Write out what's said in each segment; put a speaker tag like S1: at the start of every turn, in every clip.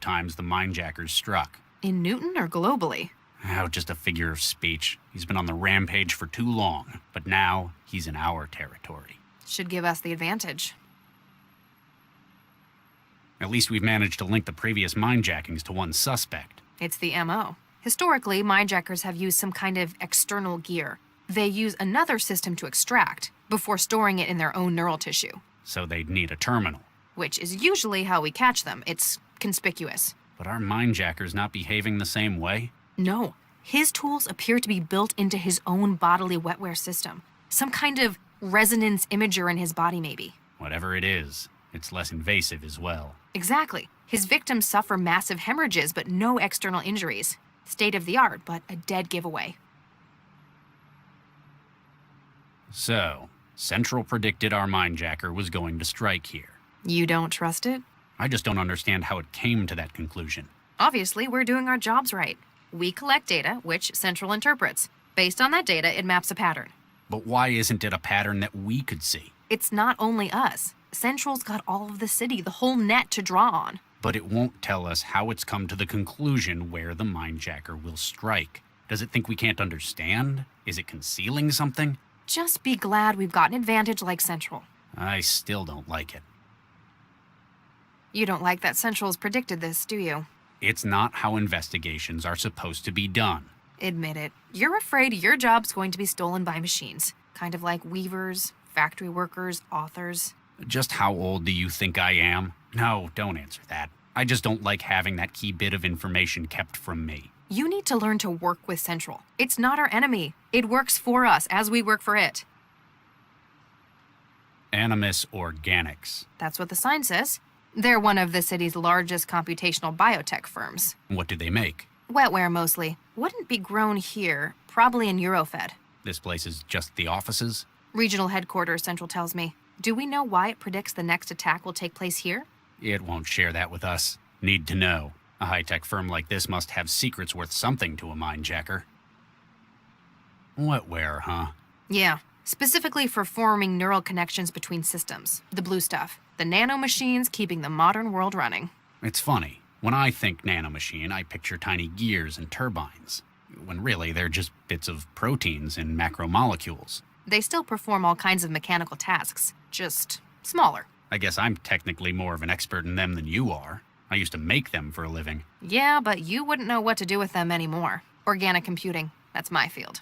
S1: times the mindjackers struck.
S2: In Newton or globally?
S1: Oh, just a figure of speech. He's been on the rampage for too long, but now he's in our territory.
S2: Should give us the advantage.
S1: At least we've managed to link the previous mindjackings to one suspect.
S2: It's the MO. Historically, mindjackers have used some kind of external gear. They use another system to extract, before storing it in their own neural tissue.
S1: So they'd need a terminal.
S2: Which is usually how we catch them. It's conspicuous.
S1: But are mindjackers not behaving the same way?
S2: No. His tools appear to be built into his own bodily wetware system. Some kind of resonance imager in his body, maybe.
S1: Whatever it is, it's less invasive as well.
S2: Exactly. His victims suffer massive hemorrhages, but no external injuries. State of the art, but a dead giveaway.
S1: So, Central predicted our mindjacker was going to strike here.
S2: You don't trust it?
S1: I just don't understand how it came to that conclusion.
S2: Obviously, we're doing our jobs right. We collect data, which Central interprets. Based on that data, it maps a pattern.
S1: But why isn't it a pattern that we could see?
S2: It's not only us. Central's got all of the city, the whole net to draw on.
S1: But it won't tell us how it's come to the conclusion where the mindjacker will strike. Does it think we can't understand? Is it concealing something?
S2: Just be glad we've got an advantage like Central.
S1: I still don't like it.
S2: You don't like that Central's predicted this, do you?
S1: It's not how investigations are supposed to be done.
S2: Admit it. You're afraid your job's going to be stolen by machines. Kind of like weavers, factory workers, authors.
S1: Just how old do you think I am? No, don't answer that. I just don't like having that key bit of information kept from me.
S2: You need to learn to work with Central. It's not our enemy. It works for us as we work for it.
S1: Animus Organics.
S2: That's what the sign says. They're one of the city's largest computational biotech firms.
S1: What do they make?
S2: Wetware mostly. Wouldn't be grown here, probably in Eurofed.
S1: This place is just the offices?
S2: Regional headquarters, Central tells me. Do we know why it predicts the next attack will take place here?
S1: It won't share that with us. Need to know. A high-tech firm like this must have secrets worth something to a mindjacker. Wetware, huh?
S2: Yeah. Specifically for forming neural connections between systems. The blue stuff. The nanomachines keeping the modern world running.
S1: It's funny. When I think nanomachine, I picture tiny gears and turbines. When really, they're just bits of proteins and macromolecules.
S2: They still perform all kinds of mechanical tasks. Just smaller.
S1: I guess I'm technically more of an expert in them than you are. I used to make them for a living.
S2: Yeah, but you wouldn't know what to do with them anymore. Organic computing. That's my field.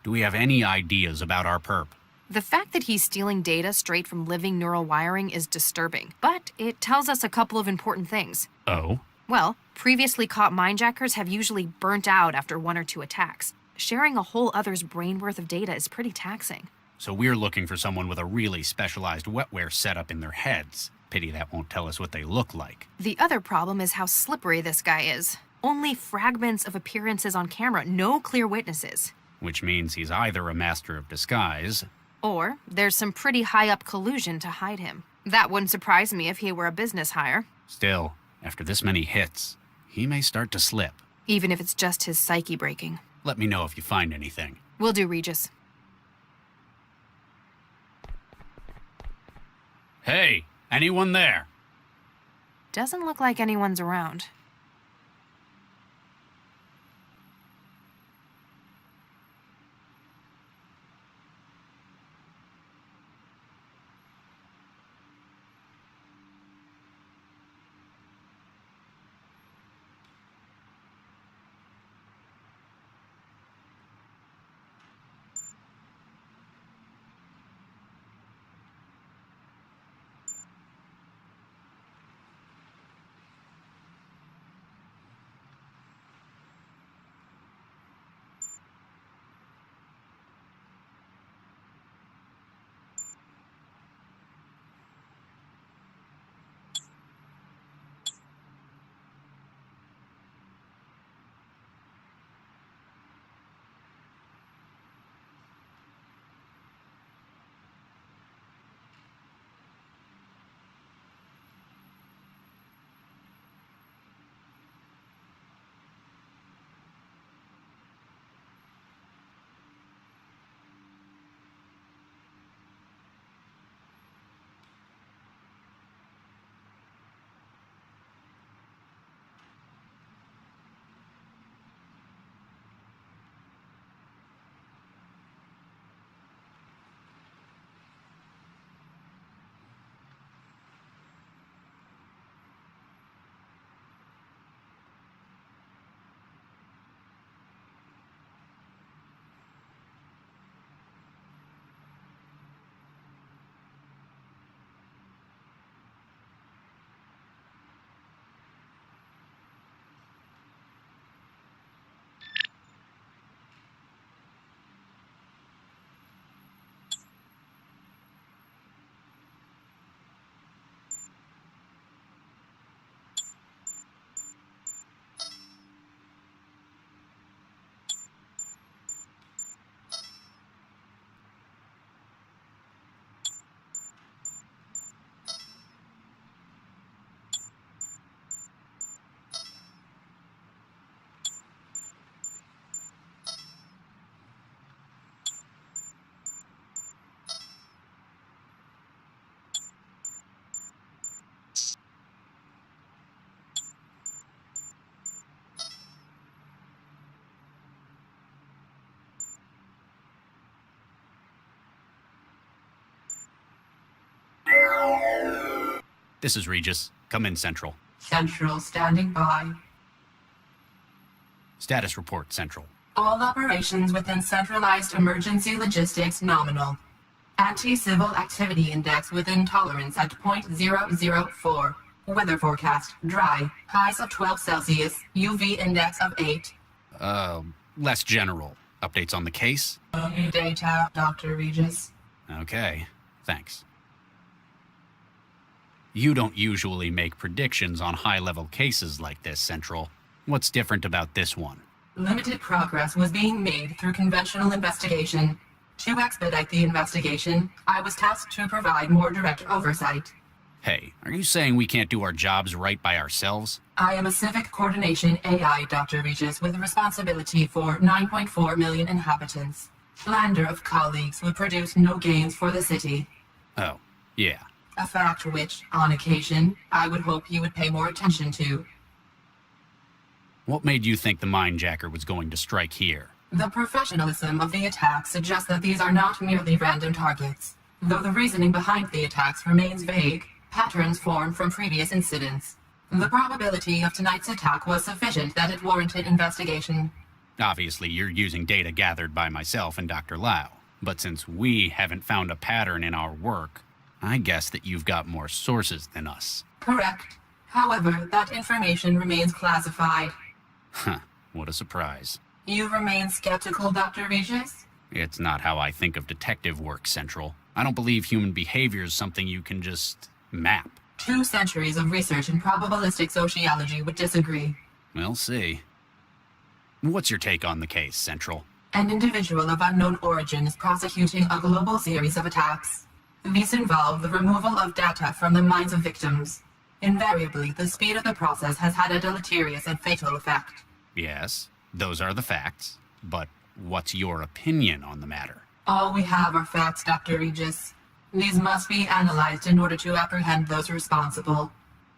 S1: Do we have any ideas about our perp?
S2: The fact that he's stealing data straight from living neural wiring is disturbing, but it tells us a couple of important things.
S1: Oh?
S2: Well, previously caught mindjackers have usually burnt out after one or two attacks. Sharing a whole other's brain worth of data is pretty taxing.
S1: So we're looking for someone with a really specialized wetware setup in their heads. Pity that won't tell us what they look like.
S2: The other problem is how slippery this guy is. Only fragments of appearances on camera, no clear witnesses.
S1: Which means he's either a master of disguise,
S2: or there's some pretty high-up collusion to hide him. That wouldn't surprise me if he were a business hire.
S1: Still, after this many hits, he may start to slip.
S2: Even if it's just his psyche breaking.
S1: Let me know if you find anything.
S2: Will do, Regis.
S1: Hey, anyone there?
S2: Doesn't look like anyone's around.
S1: This is Regis. Come in, Central.
S3: Central standing by.
S1: Status report, Central.
S3: All operations within centralized emergency logistics nominal. Anti-civil activity index within tolerance at .004. Weather forecast, dry. Highs of 12 Celsius. UV index of 8.
S1: Less general. Updates on the case?
S3: Data, Dr. Regis.
S1: Okay, thanks. You don't usually make predictions on high-level cases like this, Central. What's different about this one?
S3: Limited progress was being made through conventional investigation. To expedite the investigation, I was tasked to provide more direct oversight.
S1: Hey, are you saying we can't do our jobs right by ourselves?
S3: I am a civic coordination AI, Dr. Regis, with responsibility for 9.4 million inhabitants. Slander of colleagues would produce no gains for the city.
S1: Oh, yeah.
S3: A fact which, on occasion, I would hope you would pay more attention to.
S1: What made you think the Mindjacker was going to strike here?
S3: The professionalism of the attack suggests that these are not merely random targets. Though the reasoning behind the attacks remains vague, patterns form from previous incidents. The probability of tonight's attack was sufficient that it warranted investigation.
S1: Obviously, you're using data gathered by myself and Dr. Lau. But since we haven't found a pattern in our work, I guess that you've got more sources than us.
S3: Correct. However, that information remains classified.
S1: Huh, what a surprise.
S3: You remain skeptical, Dr. Regis?
S1: It's not how I think of detective work, Central. I don't believe human behavior is something you can just map.
S3: 2 centuries of research in probabilistic sociology would disagree.
S1: We'll see. What's your take on the case, Central?
S3: An individual of unknown origin is prosecuting a global series of attacks. These involve the removal of data from the minds of victims. Invariably, the speed of the process has had a deleterious and fatal effect.
S1: Yes, those are the facts. But what's your opinion on the matter?
S3: All we have are facts, Dr. Regis. These must be analyzed in order to apprehend those responsible.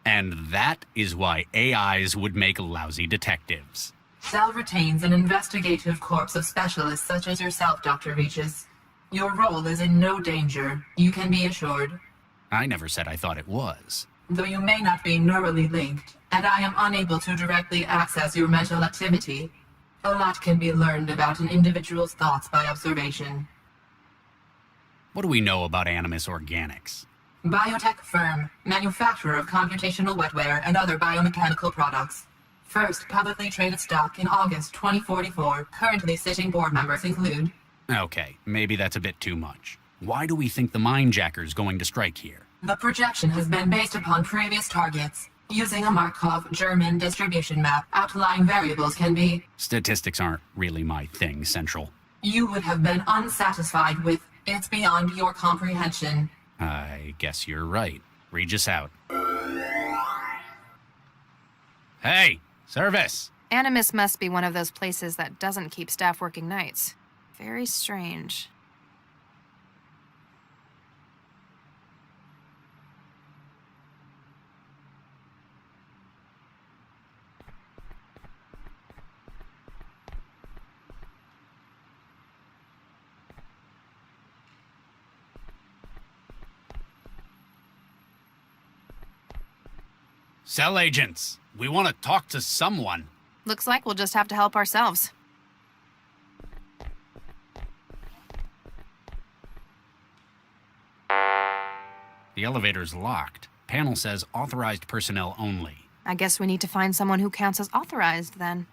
S1: And that is why AIs would make lousy detectives.
S3: Cell retains an investigative corps of specialists such as yourself, Dr. Regis. Your role is in no danger, you can be assured.
S1: I never said I thought it was.
S3: Though you may not be neurally linked, and I am unable to directly access your mental activity, a lot can be learned about an individual's thoughts by observation.
S1: What do we know about Animus Organics?
S3: Biotech firm, manufacturer of computational wetware and other biomechanical products. First publicly traded stock in August 2044. Currently sitting board members include...
S1: Okay, maybe that's a bit too much. Why do we think the Mindjacker's going to strike here?
S3: The projection has been based upon previous targets. Using a Markov German distribution map, outlying variables can be...
S1: Statistics aren't really my thing, Central.
S3: You would have been unsatisfied with it's beyond your comprehension.
S1: I guess you're right. Regis out. Hey, service!
S2: Animus must be one of those places that doesn't keep staff working nights. Very strange.
S1: Cell agents, we want to talk to someone.
S2: Looks like we'll just have to help ourselves.
S1: The elevator's locked. Panel says authorized personnel only.
S2: I guess we need to find someone who counts as authorized, then.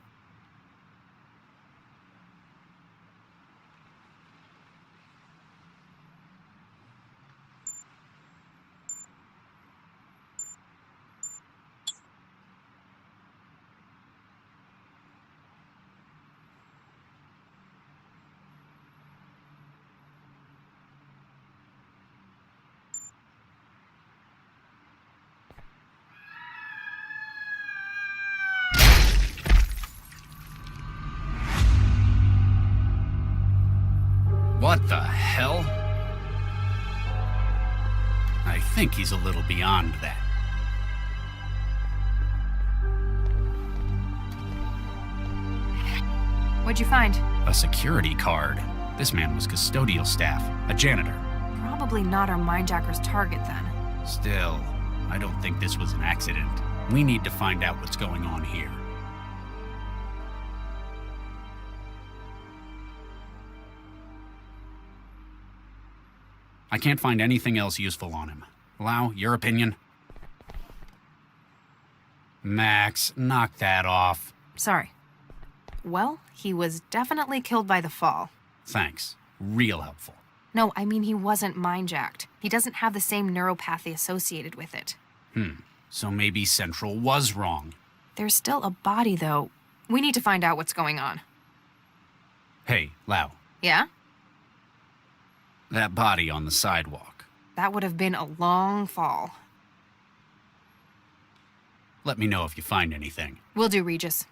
S1: What the hell? I think he's a little beyond that.
S2: What'd you find?
S1: A security card. This man was custodial staff, a janitor.
S2: Probably not our Mindjacker's target, then.
S1: Still, I don't think this was an accident. We need to find out what's going on here. I can't find anything else useful on him. Lau, your opinion? Max, knock that off.
S2: Sorry. Well, he was definitely killed by the fall.
S1: Thanks. Real helpful.
S2: No, I mean he wasn't mind-jacked. He doesn't have the same neuropathy associated with it.
S1: So maybe Central was wrong.
S2: There's still a body, though. We need to find out what's going on.
S1: Hey, Lau.
S2: Yeah?
S1: That body on the sidewalk.
S2: That would have been a long fall.
S1: Let me know if you find anything.
S2: Will do, Regis.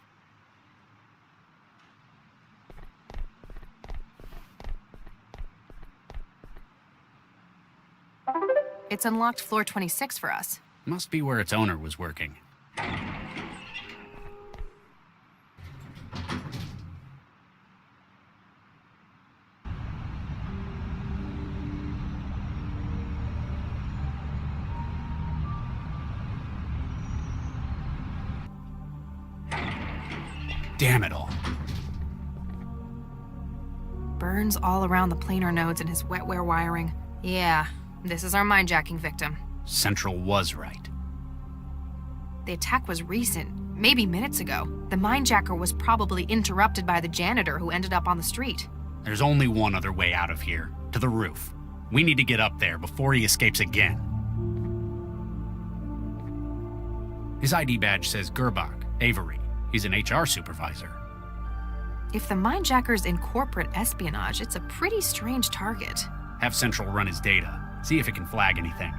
S2: It's unlocked floor 26 for us.
S1: Must be where its owner was working. Damn it all.
S2: Burns all around the planar nodes in his wetware wiring. Yeah, this is our mindjacking victim.
S1: Central was right.
S2: The attack was recent, maybe minutes ago. The mindjacker was probably interrupted by the janitor who ended up on the street.
S1: There's only one other way out of here, to the roof. We need to get up there before he escapes again. His ID badge says Gerbach, Avery. He's an HR supervisor.
S2: If the mindjacker's in corporate espionage, it's a pretty strange target.
S1: Have Central run his data. See if it can flag anything.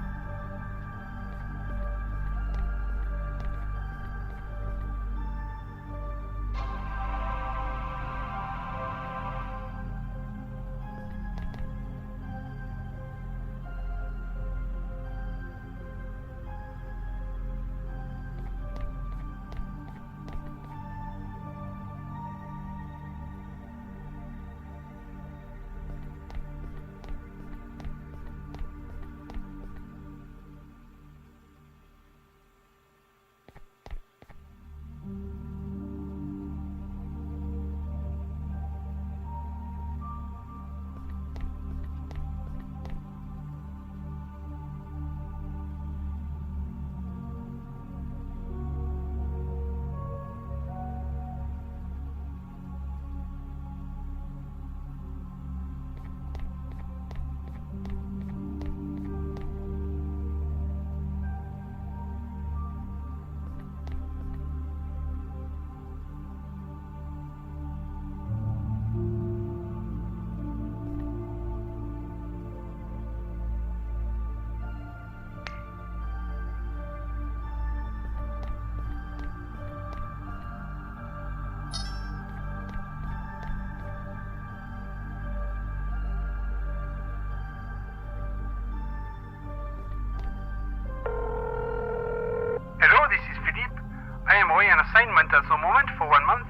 S4: away an assignment at the moment for 1 month.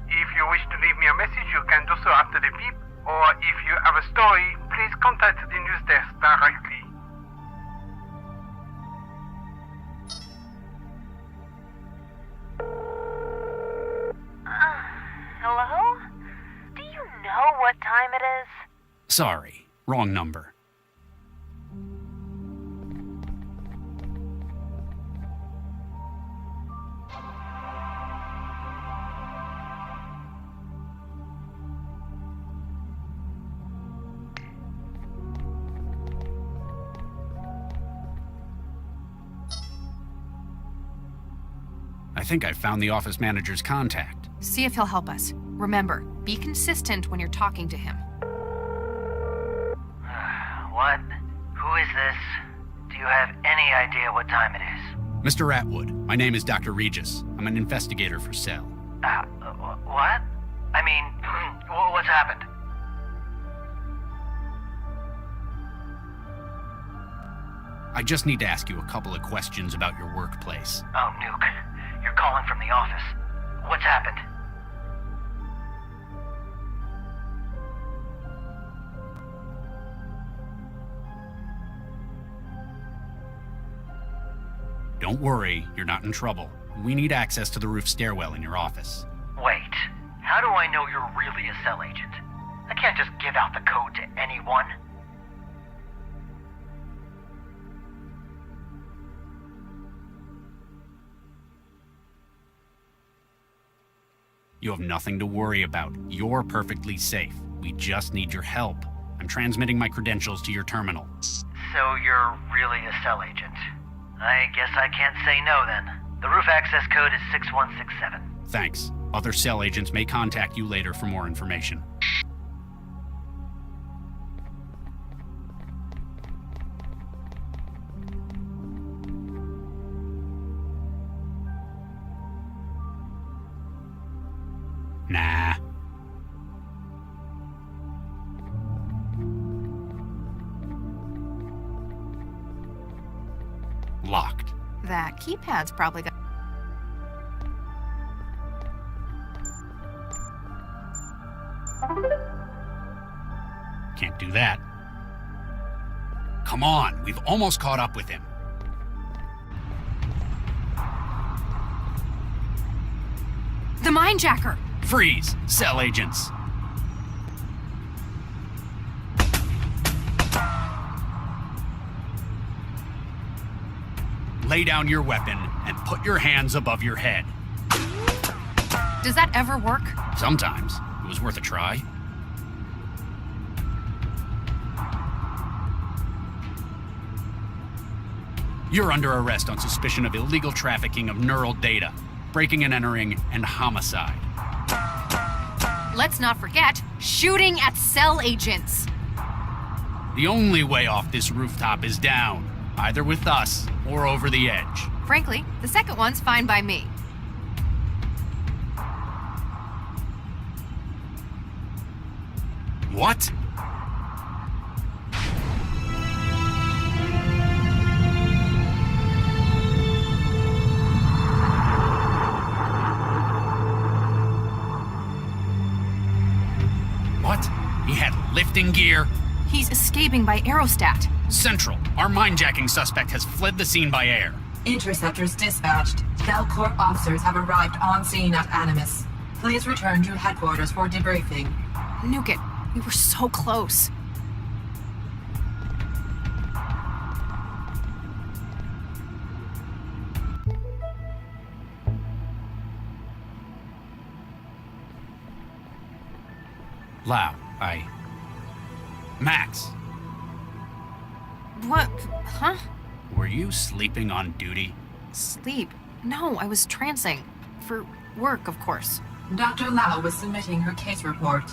S4: If you wish to leave me a message, you can do so after the beep, or if you have a story, please contact the news desk directly.
S5: Hello? Do you know what time it is?
S1: Sorry, wrong number. I think I found the office manager's contact.
S2: See if he'll help us. Remember, be consistent when you're talking to him.
S6: What? Who is this? Do you have any idea what time it is?
S1: Mr. Atwood, my name is Dr. Regis. I'm an investigator for Cell.
S6: What? I mean, what's happened?
S1: I just need to ask you a couple of questions about your workplace.
S6: Oh, Nuke. You're calling from the office. What's happened?
S1: Don't worry, you're not in trouble. We need access to the roof stairwell in your office.
S6: Wait, how do I know you're really a cell agent? I can't just give out the code to anyone.
S1: You have nothing to worry about. You're perfectly safe. We just need your help. I'm transmitting my credentials to your terminal.
S6: So you're really a cell agent? I guess I can't say no then. The roof access code is 6167.
S1: Thanks. Other cell agents may contact you later for more information. Nah. Locked.
S2: That keypad's probably got.
S1: Can't do that. Come on, we've almost caught up with him.
S2: The Mindjacker!
S1: Freeze! Cell agents! Lay down your weapon and put your hands above your head.
S2: Does that ever work?
S1: Sometimes. It was worth a try. You're under arrest on suspicion of illegal trafficking of neural data, breaking and entering, and homicide.
S2: Let's not forget, shooting at cell agents.
S1: The only way off this rooftop is down, either with us or over the edge.
S2: Frankly, the second one's fine by me.
S1: What? What? He had lifting gear?
S2: He's escaping by aerostat.
S1: Central, our mindjacking suspect has fled the scene by air.
S3: Interceptors dispatched. Delcorp officers have arrived on scene at Animus. Please return to headquarters for debriefing.
S2: Nuke it. We were so close.
S1: Lau, Max,
S2: What? Huh?
S1: were you sleeping on duty?
S2: Sleep? No, I was trancing. For work, of course.
S3: Dr. Lau was submitting her case report.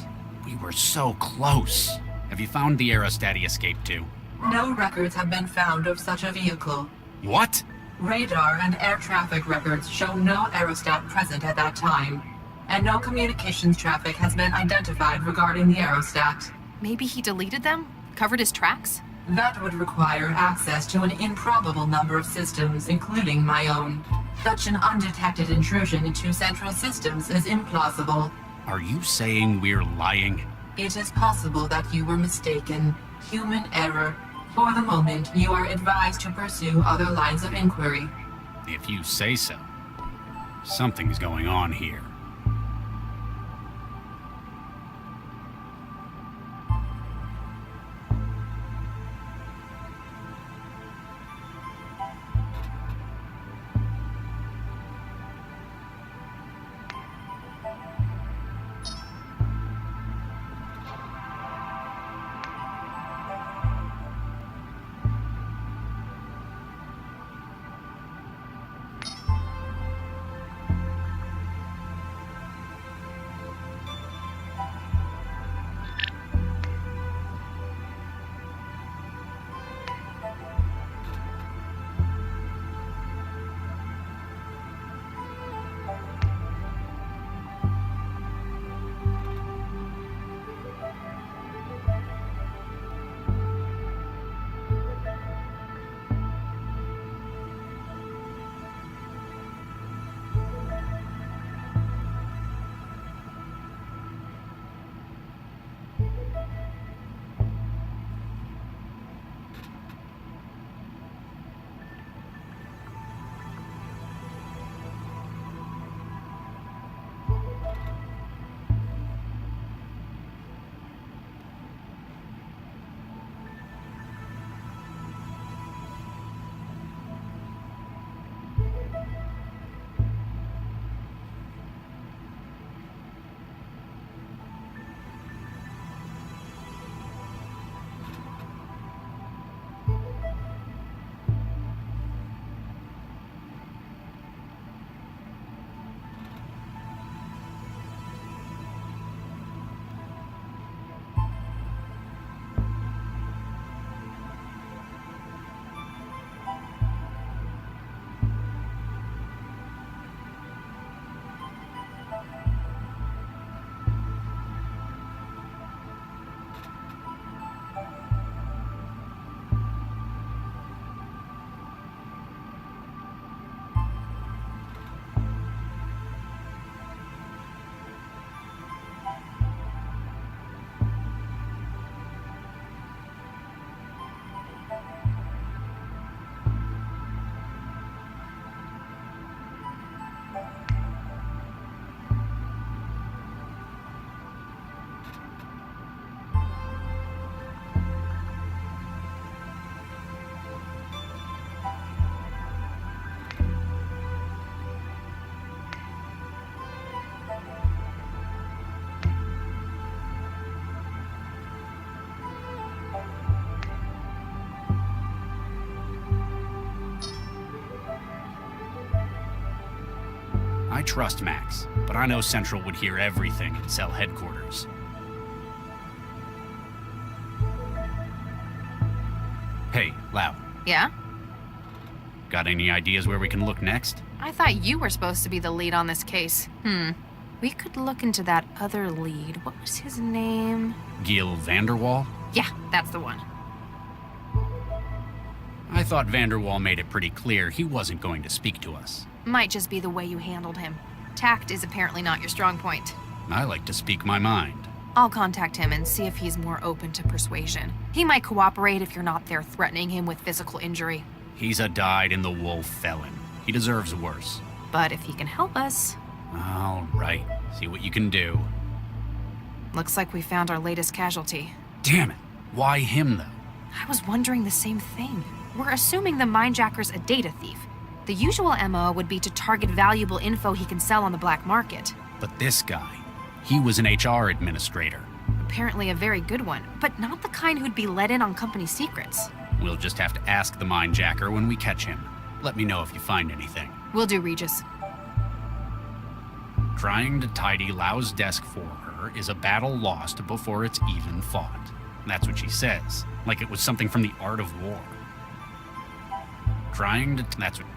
S1: We were so close. Have you found the aerostat he escaped to?
S3: No records have been found of such a vehicle.
S1: What?
S3: Radar and air traffic records show no aerostat present at that time, and no communications traffic has been identified regarding the aerostat.
S2: Maybe he deleted them? Covered his tracks?
S3: That would require access to an improbable number of systems, including my own. Such an undetected intrusion into central systems is implausible.
S1: Are you saying we're lying?
S3: It is possible that you were mistaken. Human error. For the moment, you are advised to pursue other lines of inquiry.
S1: If you say so. Something's going on here. I trust Max, but I know Central would hear everything at cell headquarters. Hey, Lau,
S2: Yeah?
S1: got any ideas where we can look next?
S2: I thought you were supposed to be the lead on this case. We could look into that other lead. What was his name?
S1: Gil Vanderwall?
S2: Yeah, that's the one.
S1: I thought Vanderwall made it pretty clear he wasn't going to speak to us.
S2: Might just be the way you handled him. Tact is apparently not your strong point.
S1: I like to speak my mind.
S2: I'll contact him and see if he's more open to persuasion. He might cooperate if you're not there threatening him with physical injury.
S1: He's a dyed-in-the-wool felon. He deserves worse.
S2: But if he can help us...
S1: All right, see what you can do.
S2: Looks like we found our latest casualty.
S1: Damn it, why him though?
S2: I was wondering the same thing. We're assuming the mindjacker's a data thief. The usual MO would be to target valuable info he can sell on the black market.
S1: But this guy, he was an HR administrator.
S2: Apparently a very good one, but not the kind who'd be let in on company secrets.
S1: We'll just have to ask the mindjacker when we catch him. Let me know if you find anything.
S2: Will do, Regis.
S1: Trying to tidy Lau's desk for her is a battle lost before it's even fought. That's what she says, like it was something from the art of war. That's what...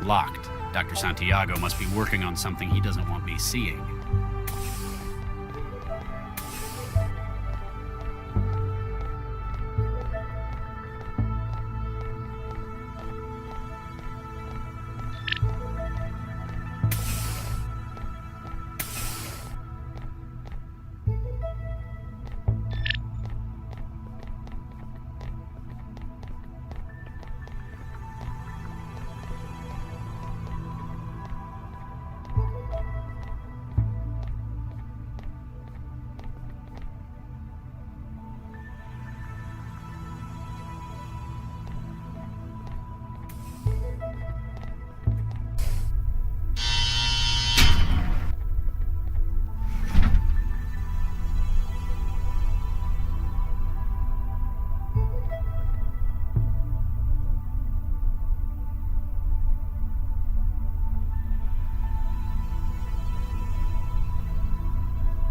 S1: Locked. Dr. Santiago must be working on something he doesn't want me seeing.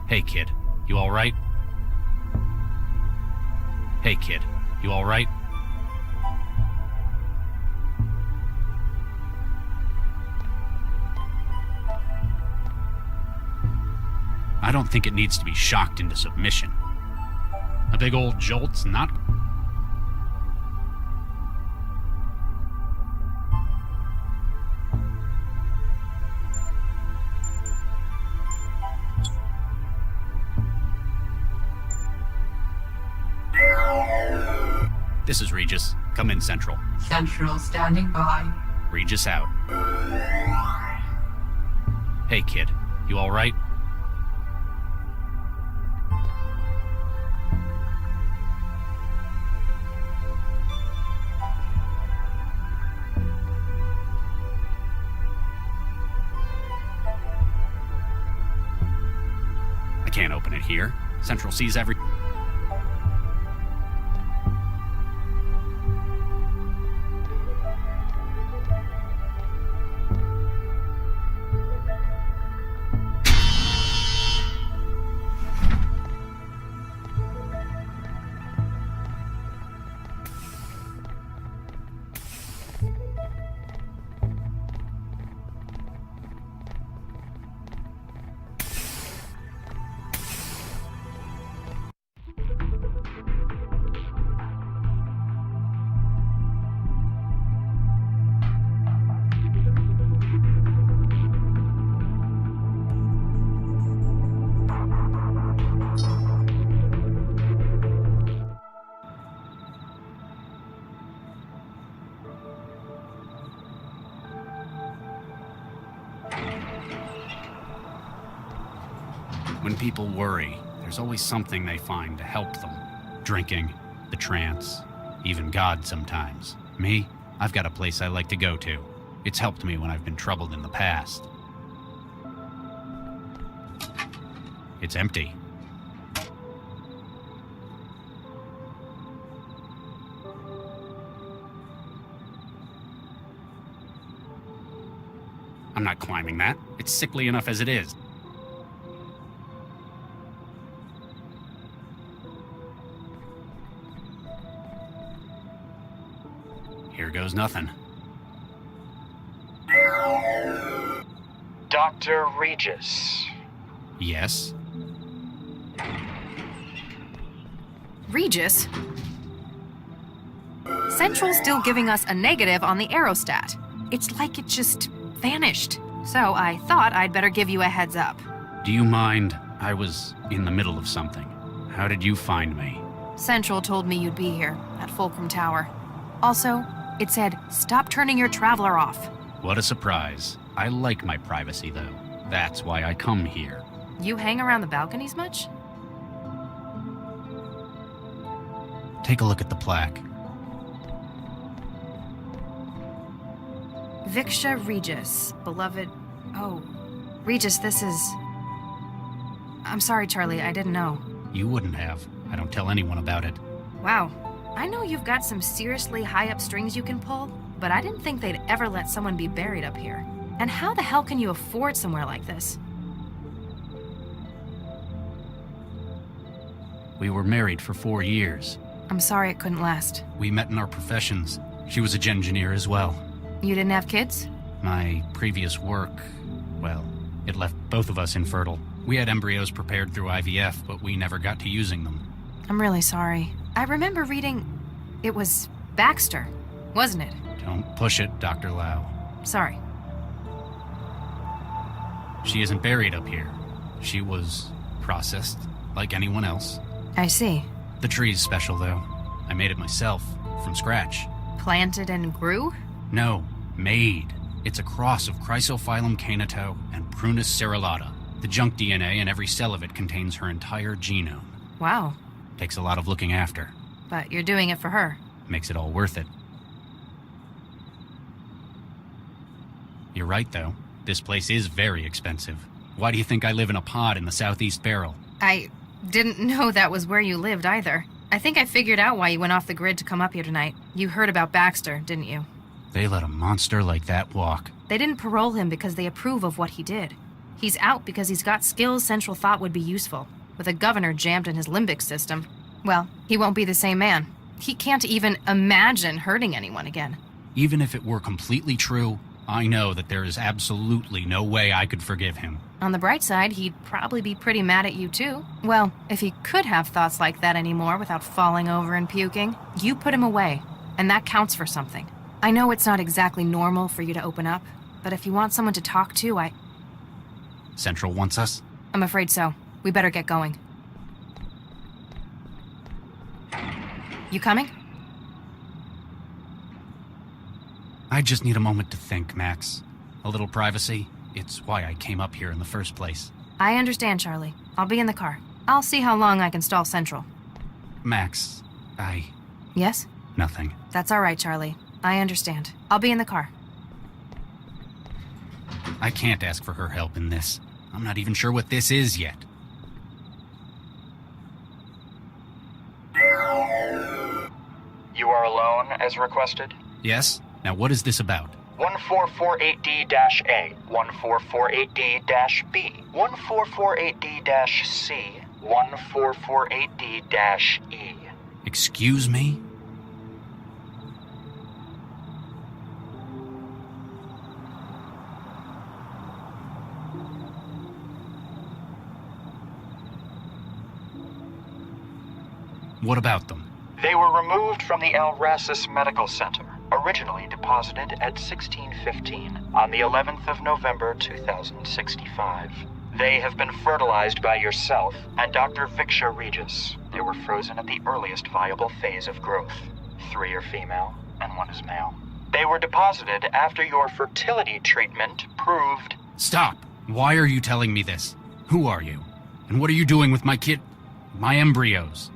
S1: Hey kid, you alright? Hey kid, you alright? I don't think it needs to be shocked into submission. A big old jolt's not... This is Regis. Come in, Central.
S3: Central standing by.
S1: Regis out. Hey, kid. You alright? I can't open it here. Central sees every... When people worry, there's always something they find to help them. Drinking, the trance, even God sometimes. Me, I've got a place I like to go to. It's helped me when I've been troubled in the past. It's empty. I'm not climbing that. It's sickly enough as it is. Here goes nothing.
S7: Dr. Regis.
S1: Yes?
S2: Regis? Central's still giving us a negative on the aerostat. It's like it just vanished. So I thought I'd better give you a heads up.
S1: Do you mind? I was in the middle of something. How did you find me?
S2: Central told me you'd be here, at Fulcrum Tower. Also, it said, stop turning your traveler off.
S1: What a surprise. I like my privacy, though. That's why I come here.
S2: You hang around the balconies much?
S1: Take a look at the plaque.
S2: Viksha Regis, beloved... Oh, Regis, this is... I'm sorry, Charlie, I didn't know.
S1: You wouldn't have. I don't tell anyone about it.
S2: Wow, I know you've got some seriously high-up strings you can pull, but I didn't think they'd ever let someone be buried up here. And how the hell can you afford somewhere like this?
S1: We were married for 4 years.
S2: I'm sorry it couldn't last.
S1: We met in our professions. She was a engineer as well.
S2: You didn't have kids?
S1: My previous work, well, it left both of us infertile. We had embryos prepared through IVF, but we never got to using them.
S2: I'm really sorry. I remember reading... It was Baxter, wasn't it?
S1: Don't push it, Dr. Lau.
S2: Sorry.
S1: She isn't buried up here. She was processed, like anyone else.
S2: I see.
S1: The tree's special, though. I made it myself, from scratch.
S2: Planted and grew?
S1: No, made. It's a cross of Chrysophyllum canito and Prunus cerulata. The junk DNA in every cell of it contains her entire genome.
S2: Wow.
S1: Takes a lot of looking after.
S2: But you're doing it for her.
S1: Makes it all worth it. You're right, though. This place is very expensive. Why do you think I live in a pod in the Southeast Barrel?
S2: I didn't know that was where you lived either. I think I figured out why you went off the grid to come up here tonight. You heard about Baxter, didn't you?
S1: They let a monster like that walk.
S2: They didn't parole him because they approve of what he did. He's out because he's got skills Central thought would be useful. With a governor jammed in his limbic system, well, he won't be the same man. He can't even imagine hurting anyone again.
S1: Even if it were completely true, I know that there is absolutely no way I could forgive him.
S2: On the bright side, he'd probably be pretty mad at you too. Well, if he could have thoughts like that anymore without falling over and puking, you put him away, and that counts for something. I know it's not exactly normal for you to open up, but if you want someone to talk to,
S1: Central wants us?
S2: I'm afraid so. We better get going. You coming?
S1: I just need a moment to think, Max. A little privacy. It's why I came up here in the first place.
S2: I understand, Charlie. I'll be in the car. I'll see how long I can stall Central.
S1: Max,
S2: Yes?
S1: Nothing.
S2: That's all right, Charlie. I understand. I'll be in the car.
S1: I can't ask for her help in this. I'm not even sure what this is yet.
S7: You are alone, as requested?
S1: Yes? Now what is this about?
S7: 1448D-A, 1448D-B, 1448D-C, 1448D-E.
S1: Excuse me? What about them?
S7: They were removed from the Alracis Medical Center, originally deposited at 1615 on the 11th of November 2065. They have been fertilized by yourself and Dr. Viksha Regis. They were frozen at the earliest viable phase of growth. 3 are female and 1 is male. They were deposited after your fertility treatment proved...
S1: Stop! Why are you telling me this? Who are you? And what are you doing with my kid? My embryos?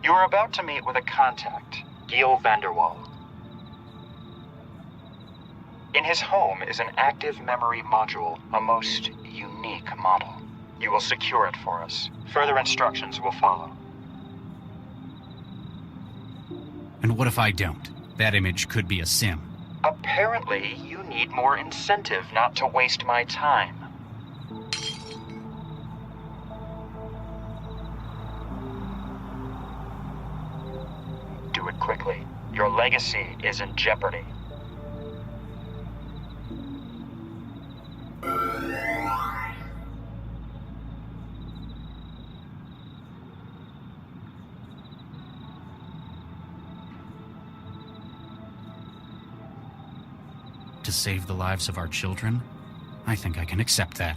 S7: You are about to meet with a contact, Gil Vanderwall. In his home is an active memory module, a most unique model. You will secure it for us. Further instructions will follow.
S1: And what if I don't? That image could be a sim.
S7: Apparently, you need more incentive not to waste my time. Do it quickly. Your legacy is in jeopardy.
S1: To save the lives of our children? I think I can accept that.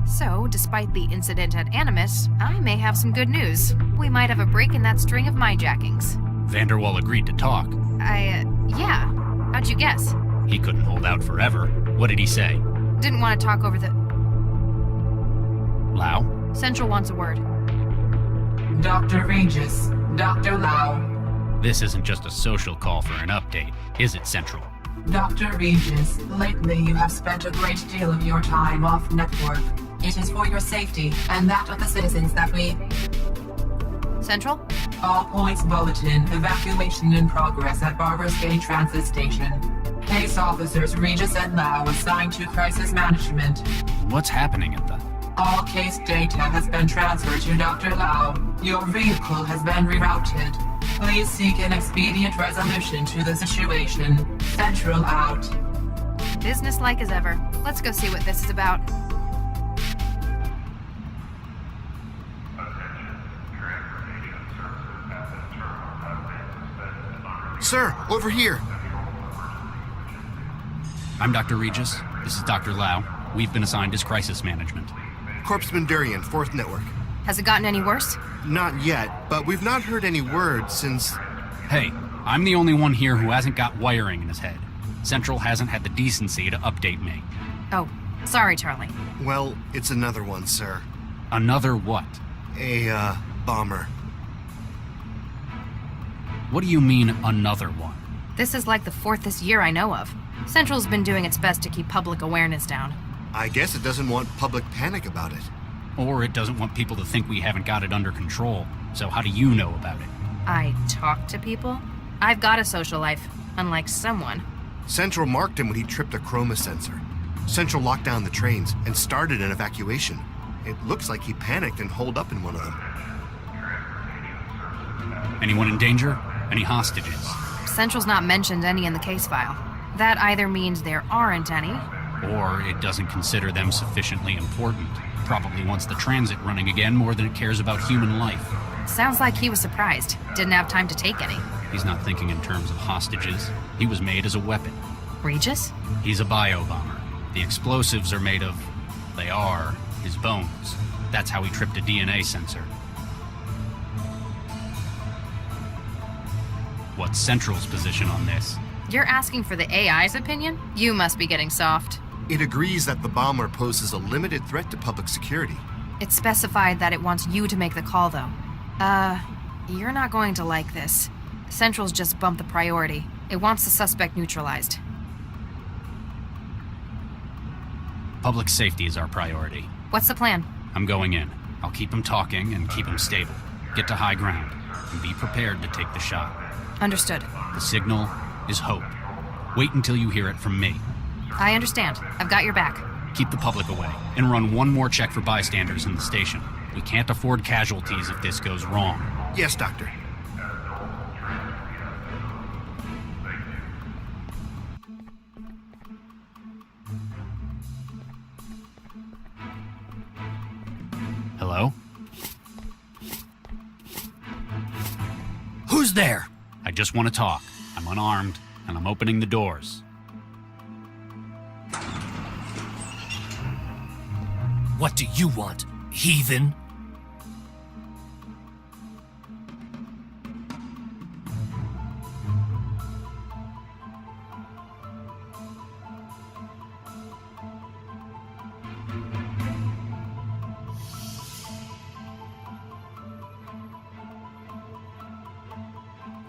S2: So, despite the incident at Animus, I may have some good news. We might have a break in that string of myjackings.
S1: Vanderwall agreed to talk.
S2: Yeah. How'd you guess?
S1: He couldn't hold out forever. What did he say?
S2: Didn't want to talk over the...
S1: Lau?
S2: Central wants a word.
S3: Dr. Regis, Dr. Lau.
S1: This isn't just a social call for an update, is it, Central?
S3: Dr. Regis, lately you have spent a great deal of your time off network. It is for your safety and that of the citizens that we...
S2: Central?
S3: All points bulletin, evacuation in progress at Barber's Gate Transit Station. Case officers Regis and Lau assigned to crisis management.
S1: What's happening at the...
S3: All case data has been transferred to Dr. Lau. Your vehicle has been rerouted. Please seek an expedient resolution to the situation. Central out.
S2: Business-like as ever. Let's go see what this is about.
S8: Sir, over here.
S1: I'm Dr. Regis. This is Dr. Lau. We've been assigned as crisis management.
S8: Corpsman Durian, 4th Network.
S2: Has it gotten any worse?
S8: Not yet, but we've not heard any word since...
S1: Hey, I'm the only one here who hasn't got wiring in his head. Central hasn't had the decency to update me.
S2: Oh, sorry, Charlie.
S8: Well, it's another one, sir.
S1: Another what?
S8: A, bomber.
S1: What do you mean, another one?
S2: This is like the 4th this year I know of. Central's been doing its best to keep public awareness down.
S8: I guess it doesn't want public panic about it.
S1: Or it doesn't want people to think we haven't got it under control. So how do you know about it?
S2: I talk to people? I've got a social life, unlike someone.
S8: Central marked him when he tripped a chroma sensor. Central locked down the trains and started an evacuation. It looks like he panicked and holed up in one of them.
S1: Anyone in danger? Any hostages?
S2: Central's not mentioned any in the case file. That either means there aren't any,
S1: Or it doesn't consider them sufficiently important. Probably wants the transit running again more than it cares about human life.
S2: sounds like he was surprised. Didn't have time to take any.
S1: He's not thinking in terms of hostages. He was made as a weapon.
S2: Regis?
S1: He's a bio-bomber. The explosives are made of... they are his bones. That's how he tripped a DNA sensor. What's Central's position on this?
S2: You're asking for the AI's opinion? You must be getting soft.
S8: It agrees that the bomber poses a limited threat to public security.
S2: It specified that it wants you to make the call, though. You're not going to like this. Central's just bumped the priority. It wants the suspect neutralized.
S1: Public safety is our priority.
S2: What's the plan?
S1: I'm going in. I'll keep him talking and keep him stable. Get to high ground and be prepared to take the shot.
S2: Understood.
S1: The signal is hope. Wait until you hear it from me.
S2: I understand. I've got your back.
S1: Keep the public away and run one more check for bystanders in the station. We can't afford casualties if this goes wrong.
S8: Yes, Doctor.
S1: Hello? Who's there? I just want to talk. I'm unarmed, and I'm opening the doors.
S9: What do you want, heathen?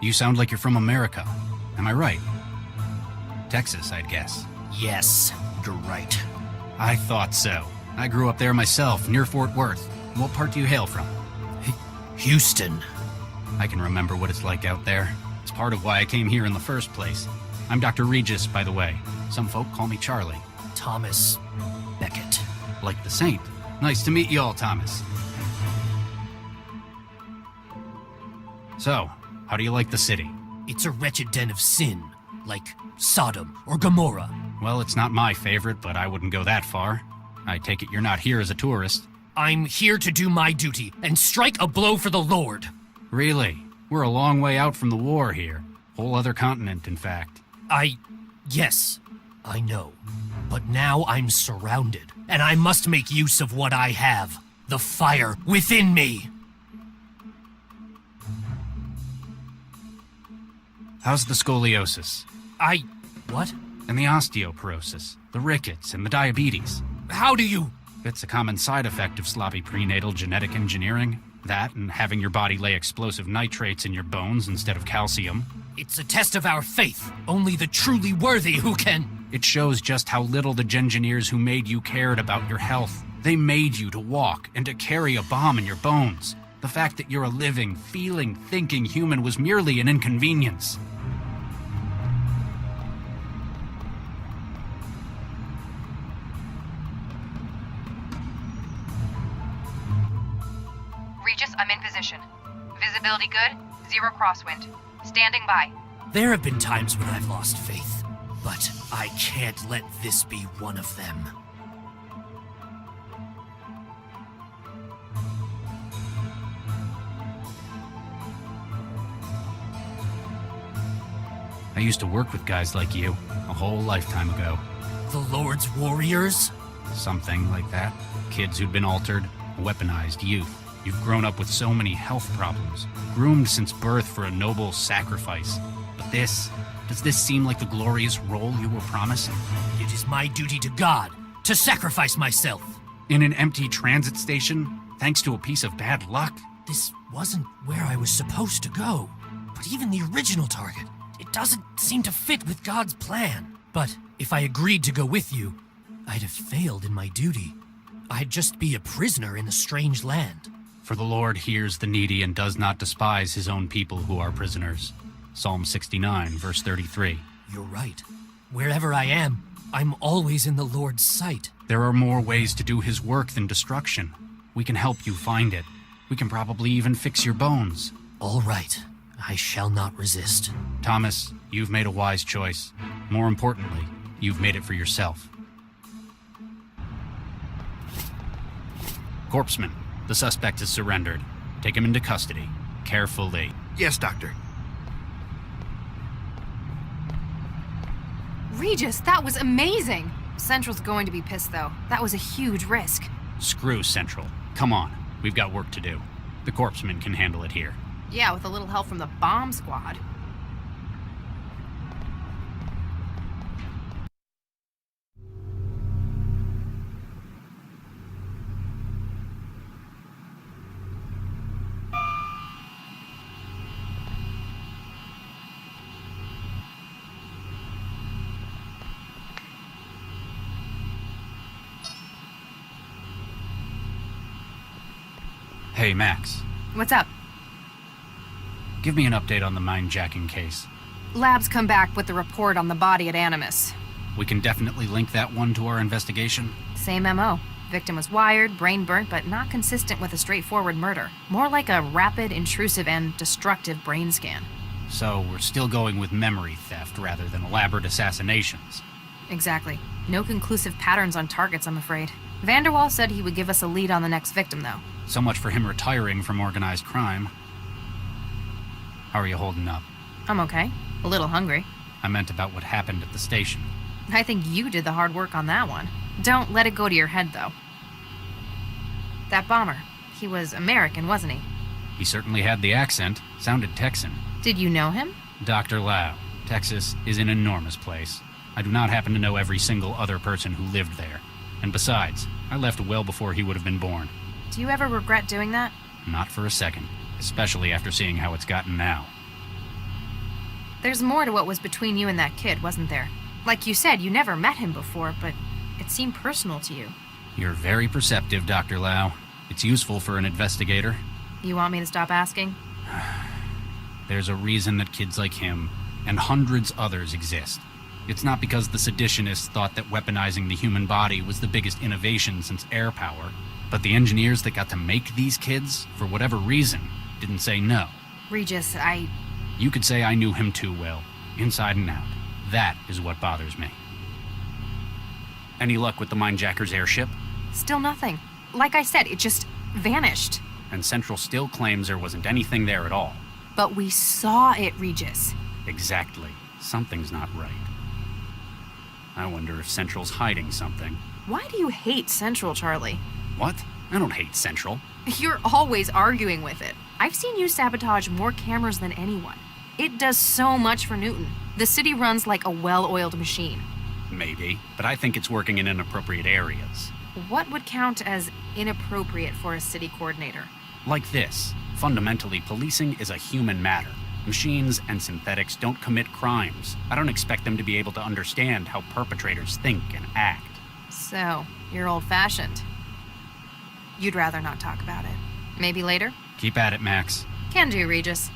S1: You sound like you're from America. Am I right? Texas, I'd guess.
S9: Yes, you're right.
S1: I thought so. I grew up there myself, near Fort Worth. What part do you hail from?
S9: Houston.
S1: I can remember what it's like out there. It's part of why I came here in the first place. I'm Dr. Regis, by the way. Some folk call me Charlie.
S9: Thomas Beckett.
S1: Like the saint. Nice to meet you all, Thomas. So, how do you like the city?
S9: It's a wretched den of sin, like Sodom or Gomorrah.
S1: Well, it's not my favorite, but I wouldn't go that far. I take it you're not here as a tourist.
S9: I'm here to do my duty and strike a blow for the Lord.
S1: Really? We're a long way out from the war here. Whole other continent, in fact.
S9: Yes, I know. But now I'm surrounded, and I must make use of what I have. The fire within me.
S1: How's the scoliosis?
S9: What?
S1: And the osteoporosis, the rickets, and the diabetes?
S9: How do you...
S1: It's a common side effect of sloppy prenatal genetic engineering. That, and having your body lay explosive nitrates in your bones instead of calcium.
S9: It's a test of our faith. Only the truly worthy who can...
S1: It shows just how little the Gengineers who made you cared about your health. They made you to walk and to carry a bomb in your bones. The fact that you're a living, feeling, thinking human was merely an inconvenience.
S2: Regis, I'm in position. Visibility good, 0 crosswind. Standing by.
S9: There have been times when I've lost faith, but I can't let this be one of them.
S1: I used to work with guys like you, a whole lifetime ago.
S9: The Lord's warriors?
S1: Something like that. Kids who'd been altered, weaponized youth. You've grown up with so many health problems, groomed since birth for a noble sacrifice. But does this seem like the glorious role you were promising?
S9: It is my duty to God to sacrifice myself.
S1: In an empty transit station, thanks to a piece of bad luck?
S9: This wasn't where I was supposed to go. But even the original target, it doesn't seem to fit with God's plan. But if I agreed to go with you, I'd have failed in my duty. I'd just be a prisoner in a strange land.
S1: For the Lord hears the needy and does not despise his own people who are prisoners. Psalm 69, verse 33.
S9: You're right. Wherever I am, I'm always in the Lord's sight.
S1: There are more ways to do his work than destruction. We can help you find it. We can probably even fix your bones.
S9: All right. I shall not resist.
S1: Thomas, you've made a wise choice. More importantly, you've made it for yourself. Corpsman, the suspect is surrendered. Take him into custody. Carefully.
S8: Yes, Doctor.
S2: Regis, that was amazing! Central's going to be pissed, though. That was a huge risk.
S1: Screw Central. Come on. We've got work to do. The corpsman can handle it here.
S2: Yeah, with a little help from the bomb squad.
S1: Hey, Max.
S2: What's up?
S1: Give me an update on the mind-jacking case.
S2: Labs come back with the report on the body at Animus.
S1: We can definitely link that one to our investigation.
S2: Same MO. Victim was wired, brain burnt, but not consistent with a straightforward murder. More like a rapid, intrusive, and destructive brain scan.
S1: So we're still going with memory theft rather than elaborate assassinations.
S2: Exactly. No conclusive patterns on targets, I'm afraid. Vanderwall said he would give us a lead on the next victim, though.
S1: So much for him retiring from organized crime. How are you holding up?
S2: I'm okay. A little hungry.
S1: I meant about what happened at the station.
S2: I think you did the hard work on that one. Don't let it go to your head, though. That bomber. He was American, wasn't he?
S1: He certainly had the accent. Sounded Texan.
S2: Did you know him?
S1: Dr. Lau. Texas is an enormous place. I do not happen to know every single other person who lived there. And besides, I left well before he would have been born.
S2: Do you ever regret doing that?
S1: Not for a second. Especially after seeing how it's gotten now.
S2: There's more to what was between you and that kid, wasn't there? Like you said, you never met him before, but it seemed personal to you.
S1: You're very perceptive, Dr. Lau. It's useful for an investigator.
S2: You want me to stop asking?
S1: There's a reason that kids like him, and hundreds others, exist. It's not because the seditionists thought that weaponizing the human body was the biggest innovation since air power, but the engineers that got to make these kids, for whatever reason, didn't say no.
S2: Regis,
S1: You could say I knew him too well, inside and out. That is what bothers me. Any luck with the Mindjacker's airship?
S2: Still nothing. Like I said, it just vanished.
S1: And Central still claims there wasn't anything there at all.
S2: But we saw it, Regis.
S1: Exactly. Something's not right. I wonder if Central's hiding something.
S2: Why do you hate Central, Charlie?
S1: What? I don't hate Central.
S2: You're always arguing with it. I've seen you sabotage more cameras than anyone. It does so much for Newton. The city runs like a well-oiled machine.
S1: Maybe, but I think it's working in inappropriate areas.
S2: What would count as inappropriate for a city coordinator?
S1: Like this. Fundamentally, policing is a human matter. Machines and synthetics don't commit crimes. I don't expect them to be able to understand how perpetrators think and act.
S2: So, you're old-fashioned. You'd rather not talk about it. Maybe later?
S1: Keep at it, Max.
S2: Can do, Regis.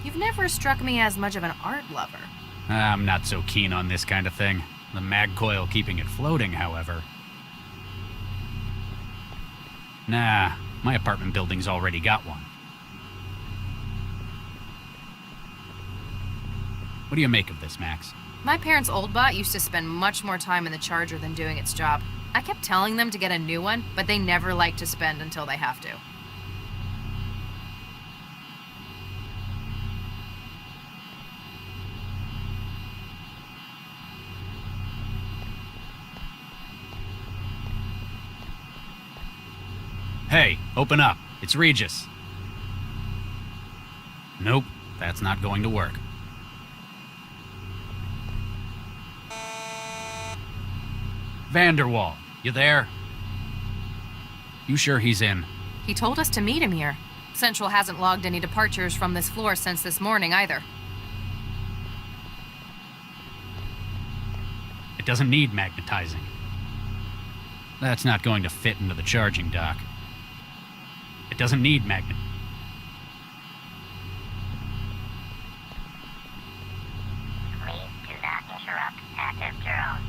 S2: You've never struck me as much of an art lover.
S1: I'm not so keen on this kind of thing. The mag coil keeping it floating, however. Nah, my apartment building's already got one. What do you make of this, Max?
S2: My parents' old bot used to spend much more time in the charger than doing its job. I kept telling them to get a new one, but they never like to spend until they have to.
S1: Hey, open up. It's Regis. Nope, that's not going to work. Vanderwall, you there? You sure he's in?
S2: He told us to meet him here. Central hasn't logged any departures from this floor since this morning either.
S1: It doesn't need magnetizing. That's not going to fit into the charging dock. It doesn't need magnet.
S5: Please do not interrupt active drone.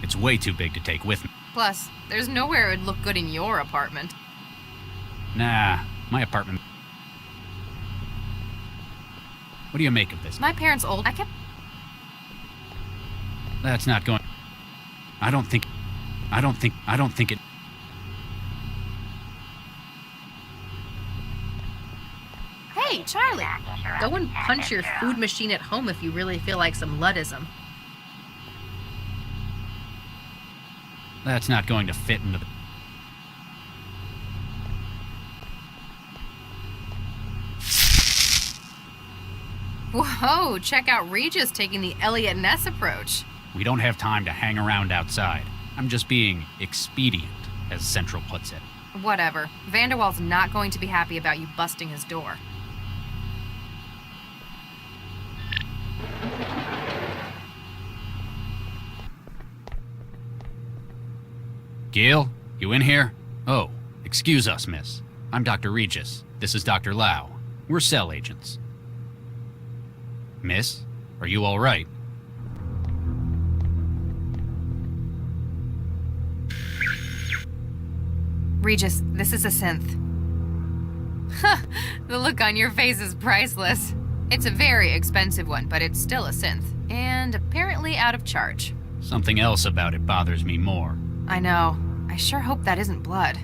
S1: It's way too big to take with me.
S2: Plus, there's nowhere it would look good in your apartment.
S1: Nah, my apartment. What do you make of this?
S2: My parents' old...
S1: That's not going... I don't think it...
S2: Hey, Charlie! Go and punch your food machine at home if you really feel like some Luddism.
S1: That's not going to fit into the...
S2: Whoa, check out Regis taking the Elliot Ness approach.
S1: We don't have time to hang around outside. I'm just being expedient, as Central puts it.
S2: Whatever. Vanderwall's not going to be happy about you busting his door.
S1: Gail, you in here? Oh, excuse us, miss. I'm Dr. Regis. This is Dr. Lau. We're cell agents. Miss, are you all right?
S2: Regis, this is a synth. The look on your face is priceless. It's a very expensive one, but it's still a synth. And apparently out of charge.
S1: Something else about it bothers me more.
S2: I know. I sure hope that isn't blood.